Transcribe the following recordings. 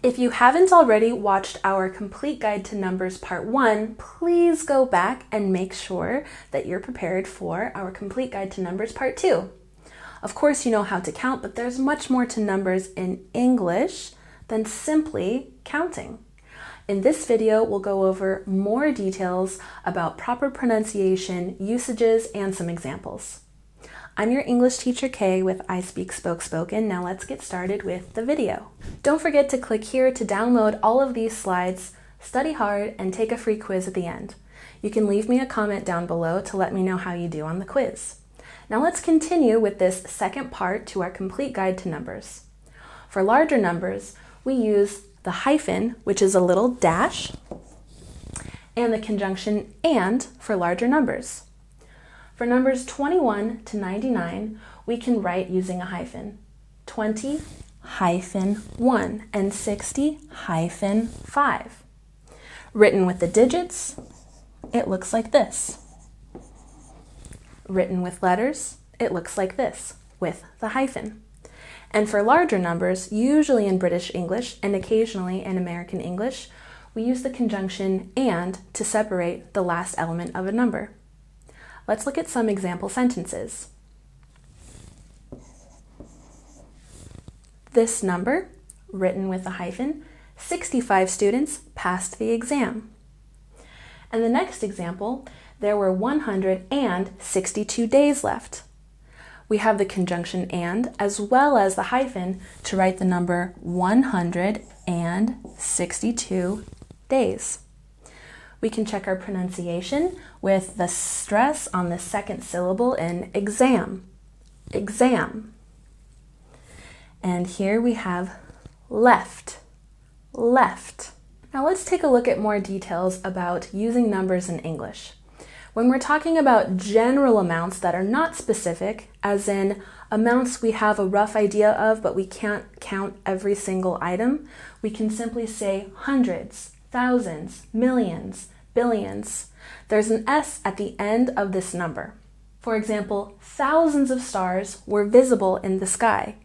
If you haven't already watched our Complete Guide to Numbers Part 1, please go back and make sure that you're prepared for our Complete Guide to Numbers Part 2. Of course, you know how to count, but there's much more to numbers in English than simply counting. In this video, we'll go over more details about proper pronunciation, usages, and some examples. I'm your English teacher Kay with ISpeakSpokeSpoken. Now let's get started with the video. Don't forget to click here to download all of these slides, study hard, and take a free quiz at the end. You can leave me a comment down below to let me know how you do on the quiz. Now let's continue with this second part to our complete guide to numbers. For larger numbers, we use the hyphen, which is a little dash, and the conjunction and for larger numbers. For numbers 21 to 99, we can write using a hyphen. 20 hyphen 1 and 60 hyphen 5. Written with the digits, it looks like this. Written with letters, it looks like this, with the hyphen. And for larger numbers, usually in British English and occasionally in American English, we use the conjunction and to separate the last element of a number. Let's look at some example sentences. This number, written with a hyphen, 65 students passed the exam. And the next example, there were 162 days left. We have the conjunction and as well as the hyphen to write the number 162 days. We can check our pronunciation with the stress on the second syllable in exam, exam. And here we have left, left. Now let's take a look at more details about using numbers in English. When we're talking about general amounts that are not specific, as in amounts we have a rough idea of but we can't count every single item, we can simply say hundreds, thousands, millions, billions. There's an S at the end of this number. For example, thousands of stars were visible in the sky.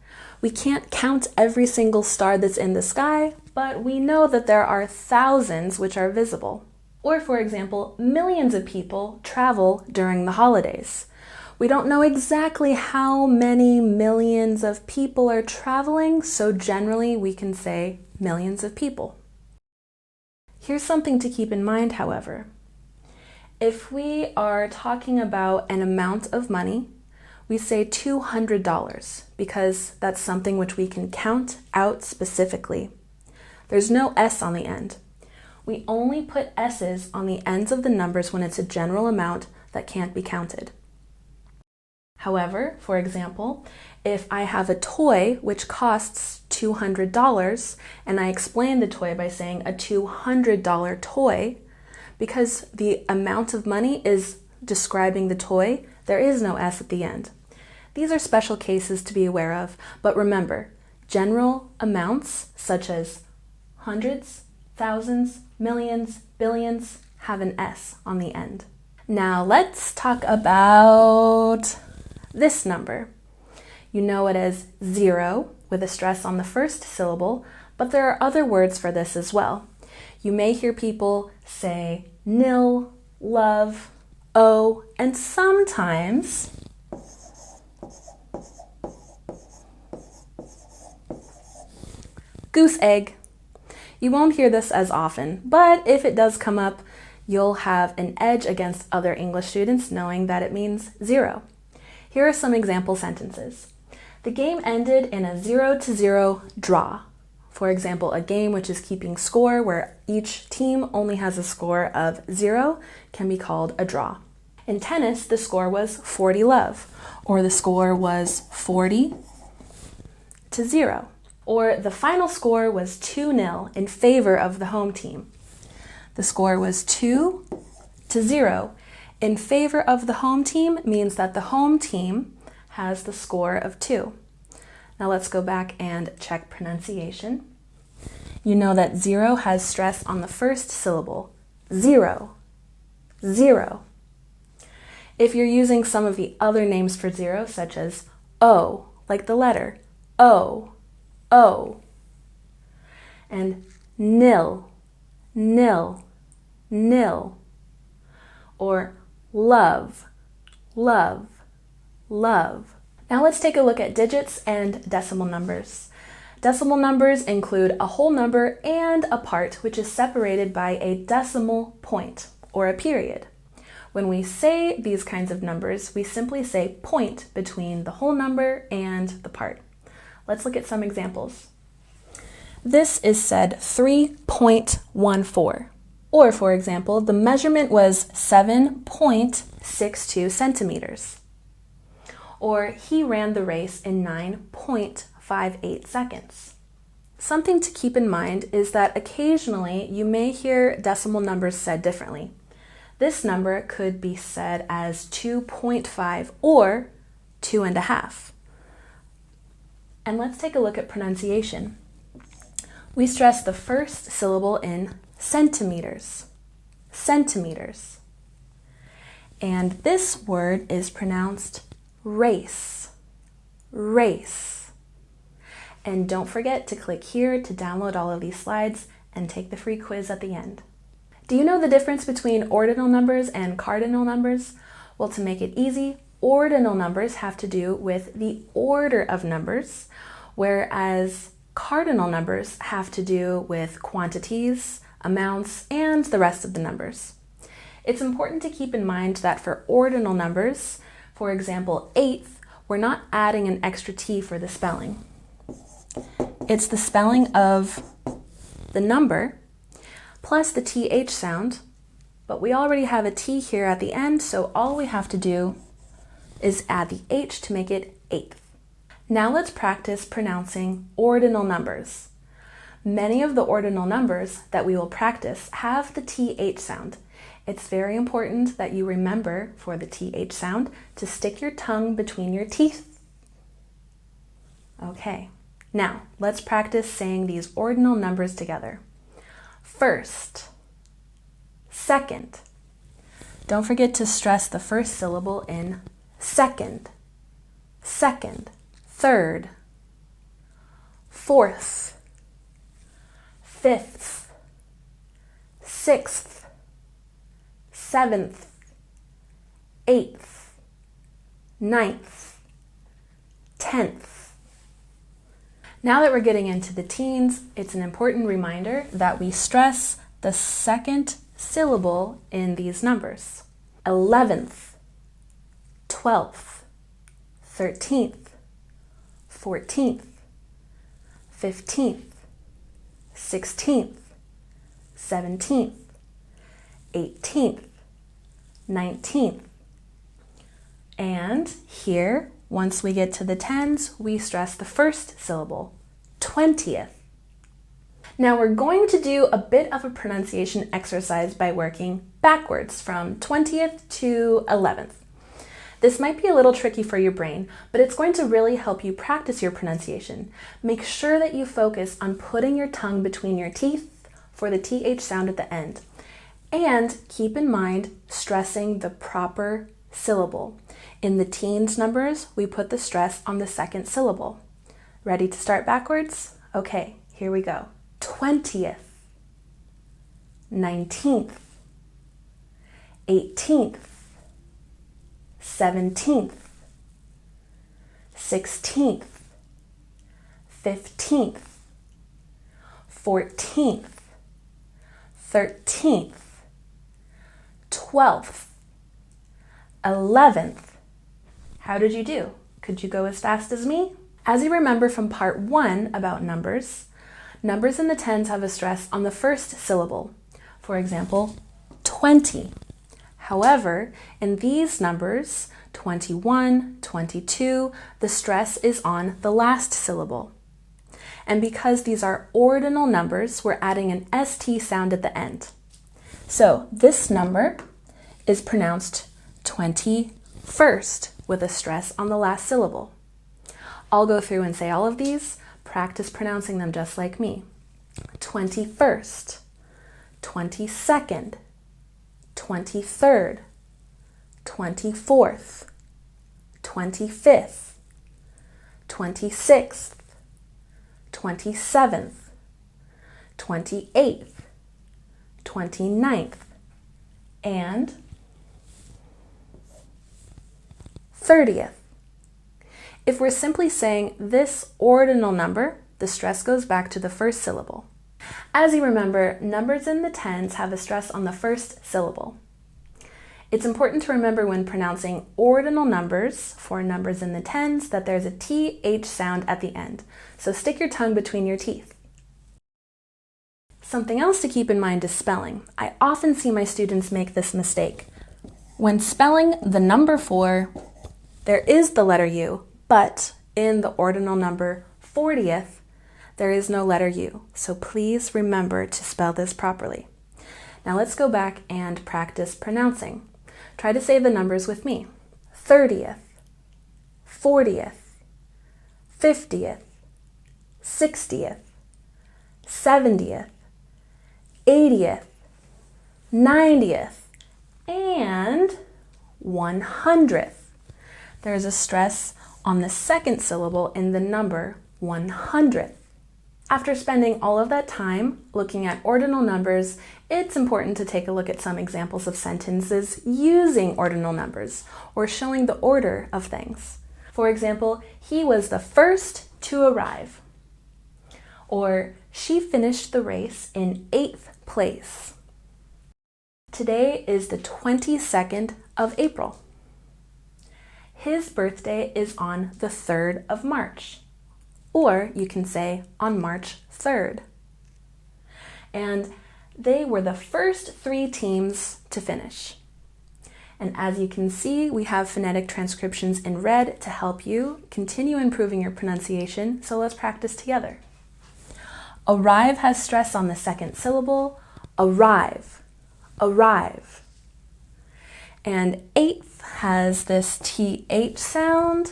We can't count every single star that's in the sky, but we know that there are thousands which are visible. Or for example, millions of people travel during the holidays. We don't know exactly how many millions of people are traveling, so generally we can say millions of people. Here's something to keep in mind, however. If we are talking about an amount of money, we say $200 because that's something which we can count out specifically. There's no S on the end. We only put S's on the ends of the numbers when it's a general amount that can't be counted. However, for example, if I have a toy which costs $200 and I explain the toy by saying a $200 toy, because the amount of money is describing the toy, there is no S at the end. These are special cases to be aware of, but remember, general amounts such as hundreds, thousands, millions, billions have an S on the end. Now let's talk about this number. You know it as 0 with a stress on the first syllable, but there are other words for this as well. You may hear people say nil, love, oh, and sometimes goose egg. You won't hear this as often, but if it does come up, you'll have an edge against other English students knowing that it means 0. Here are some example sentences. The game ended in a 0-0 draw. For example, a game which is keeping score where each team only has a score of 0 can be called a draw. In tennis, the score was 40-love, or the score was 40-0. Or the final score was 2-0 in favor of the home team. The score was 2-0 in favor of the home team means that the home team has the score of 2. Now let's go back and check pronunciation. You know that 0 has stress on the first syllable. 0, 0. If you're using some of the other names for 0, such as O, like the letter O, O. and nil, nil, nil. Or love, love, love. Now let's take a look at digits and decimal numbers. Decimal numbers include a whole number and a part which is separated by a decimal point or a period. When we say these kinds of numbers, we simply say point between the whole number and the part. Let's look at some examples. This is said 3.14. Or, for example, the measurement was 7.62 centimeters. Or he ran the race in 9.58 seconds. Something to keep in mind is that occasionally you may hear decimal numbers said differently. This number could be said as 2.5 or 2.5. And let's take a look at pronunciation. We stress the first syllable in centimeters, centimeters. And this word is pronounced race, race. And don't forget to click here to download all of these slides and take the free quiz at the end. Do you know the difference between ordinal numbers and cardinal numbers? Well, to make it easy, ordinal numbers have to do with the order of numbers, whereas cardinal numbers have to do with quantities, amounts, and the rest of the numbers. It's important to keep in mind that for ordinal numbers, for example, eighth, we're not adding an extra T for the spelling. It's the spelling of the number plus the TH sound, but we already have a T here at the end, so all we have to do is add the H to make it eighth. Now let's practice pronouncing ordinal numbers. Many of the ordinal numbers that we will practice have the TH sound. It's very important that you remember for the TH sound to stick your tongue between your teeth. Okay, now let's practice saying these ordinal numbers together. First, second. Don't forget to stress the first syllable in second, second. Third, fourth, fifth, sixth, seventh, eighth, ninth, 10th. Now that we're getting into the teens, it's an important reminder that we stress the second syllable in these numbers. 11th, 12th, 13th, 14th, 15th, 16th, 17th, 18th, 19th. And here, once we get to the tens, we stress the first syllable, 20th. Now we're going to do a bit of a pronunciation exercise by working backwards from 20th to 11th. This might be a little tricky for your brain, but it's going to really help you practice your pronunciation. Make sure that you focus on putting your tongue between your teeth for the TH sound at the end. And keep in mind stressing the proper syllable. In the teens numbers, we put the stress on the second syllable. Ready to start backwards? Okay, here we go. 20th, 19th, 18th, 17th, 16th, 15th, 14th, 13th, 12th, 11th. How did you do? Could you go as fast as me? As you remember from part 1 about numbers, numbers in the tens have a stress on the first syllable. For example, 20. However, in these numbers, 21, 22, the stress is on the last syllable. And because these are ordinal numbers, we're adding an ST sound at the end. So this number is pronounced 21st with a stress on the last syllable. I'll go through and say all of these. Practice pronouncing them just like me. 21st, 22nd, 23rd, 24th, 25th, 26th, 27th, 28th, 29th, and 30th. If we're simply saying this ordinal number, the stress goes back to the first syllable. As you remember, numbers in the tens have a stress on the first syllable. It's important to remember when pronouncing ordinal numbers for numbers in the tens that there's a TH sound at the end, so stick your tongue between your teeth. Something else to keep in mind is spelling. I often see my students make this mistake. When spelling the number 4, there is the letter U, but in the ordinal number 40th, there is no letter U, so please remember to spell this properly. Now let's go back and practice pronouncing. Try to say the numbers with me. 30th, 40th, 50th, 60th, 70th, 80th, 90th, and 100th. There's a stress on the second syllable in the number 100th. After spending all of that time looking at ordinal numbers, it's important to take a look at some examples of sentences using ordinal numbers or showing the order of things. For example, he was the first to arrive. Or she finished the race in 8th place. Today is the 22nd of April. His birthday is on the 3rd of March. Or you can say on March 3rd. And they were the first 3 teams to finish. And as you can see, we have phonetic transcriptions in red to help you continue improving your pronunciation, so let's practice together. Arrive has stress on the second syllable. Arrive, arrive. And 8th has this TH sound.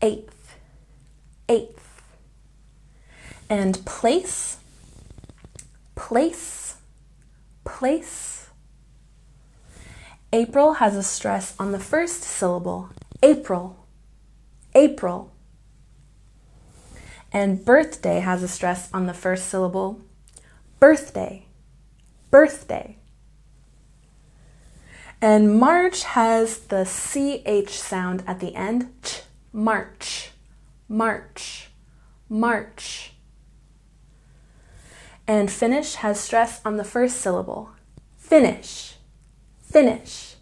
8th. 8th. And place, place, place. April has a stress on the first syllable. April, April. And birthday has a stress on the first syllable. Birthday, birthday. And March has the CH sound at the end. Ch, March. March, March. And finish has stress on the first syllable. Finish, finish.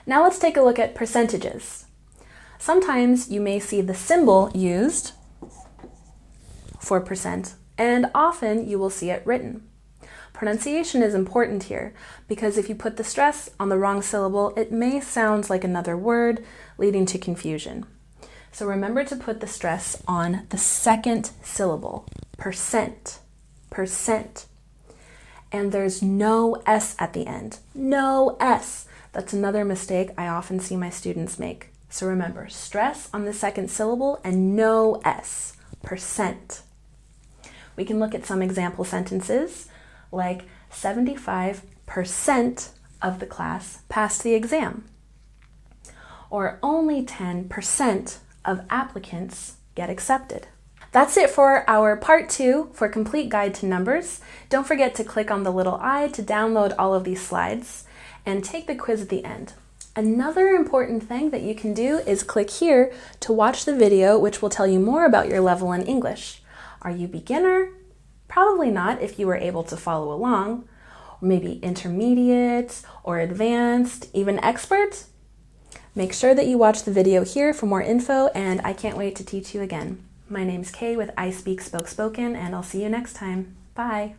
Now let's take a look at percentages. Sometimes you may see the symbol used for percent, and often you will see it written. Pronunciation is important here because if you put the stress on the wrong syllable, it may sound like another word, leading to confusion. So remember to put the stress on the second syllable, percent, percent. And there's no S at the end, no S. That's another mistake I often see my students make. So remember, stress on the second syllable and no S, percent. We can look at some example sentences like 75% of the class passed the exam, or only 10% of applicants get accepted. That's it for our part 2 for Complete Guide to Numbers. Don't forget to click on the little I to download all of these slides and take the quiz at the end. Another important thing that you can do is click here to watch the video, which will tell you more about your level in English. Are you beginner? Probably not if you were able to follow along. Or maybe intermediate or advanced, even expert? Make sure that you watch the video here for more info, and I can't wait to teach you again. My name's Kay with ISpeakSpokeSpoken, and I'll see you next time. Bye!